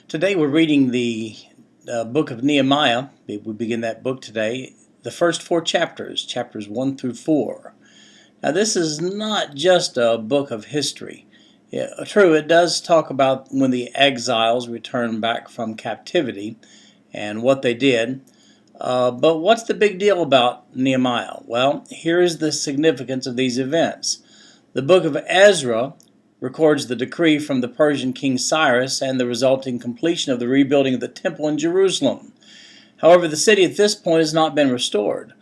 Today we're reading the book of Nehemiah. We begin that book today. The first four chapters, chapters 1 through 4. Now this is not just a book of history. Yeah, true, it does talk about when the exiles returned back from captivity and what they did. But what's the big deal about Nehemiah? Well, here is the significance of these events. The book of Ezra records the decree from the Persian king Cyrus and the resulting completion of the rebuilding of the temple in Jerusalem. However, the city at this point has not been restored.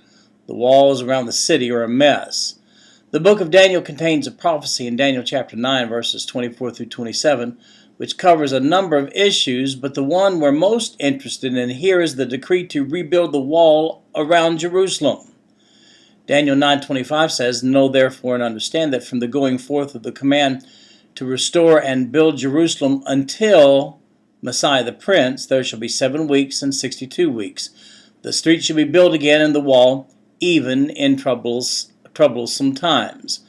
The walls around the city are a mess. The book of Daniel contains a prophecy in Daniel chapter 9, verses 24 through 27, which covers a number of issues, but the one we're most interested in here is the decree to rebuild the wall around Jerusalem. Daniel 9:25 says, "Know therefore and understand that from the going forth of the command to restore and build Jerusalem until Messiah the Prince, there shall be 7 weeks and 62 weeks. The street shall be built again and the wall, even in troublesome times."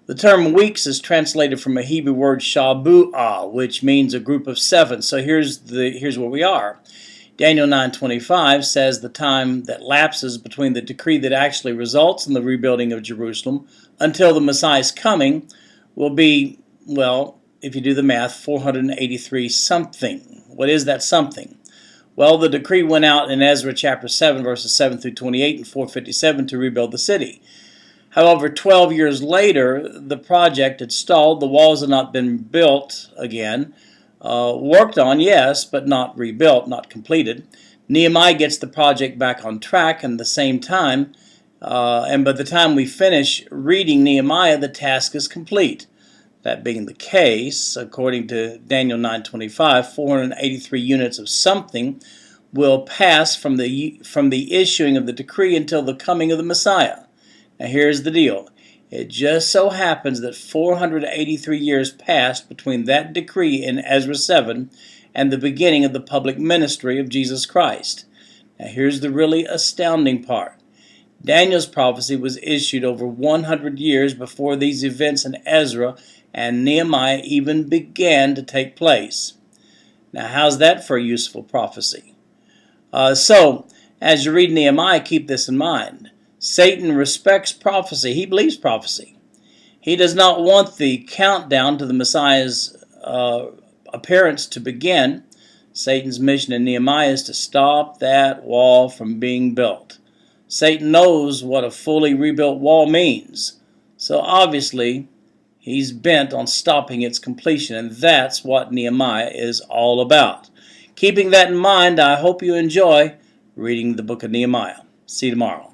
The term weeks is translated from a Hebrew word shabu'ah, which means a group of 7. So here's where we are. Daniel 9:25 says the time that lapses between the decree that actually results in the rebuilding of Jerusalem until the Messiah's coming will be, well, if you do the math, 483 something. What is that something? Well, the decree went out in Ezra chapter 7, verses 7 through 28 and 457 to rebuild the city. However, 12 years later, the project had stalled. The walls had not been built again. Worked on, yes, but not rebuilt, not completed. Nehemiah gets the project back on track, and at the same time, and by the time we finish reading Nehemiah, the task is complete. That being the case, according to Daniel 9:25, 483 units of something will pass from the issuing of the decree until the coming of the Messiah. Now here's the deal. It just so happens that 483 years passed between that decree in Ezra 7 and the beginning of the public ministry of Jesus Christ. Now here's the really astounding part. Daniel's prophecy was issued over 100 years before these events in Ezra and Nehemiah even began to take place. Now how's that for a useful prophecy? So, as you read Nehemiah, keep this in mind. Satan respects prophecy. He believes prophecy. He does not want the countdown to the Messiah's appearance to begin. Satan's mission in Nehemiah is to stop that wall from being built. Satan knows what a fully rebuilt wall means. So obviously, he's bent on stopping its completion, and that's what Nehemiah is all about. Keeping that in mind, I hope you enjoy reading the book of Nehemiah. See you tomorrow.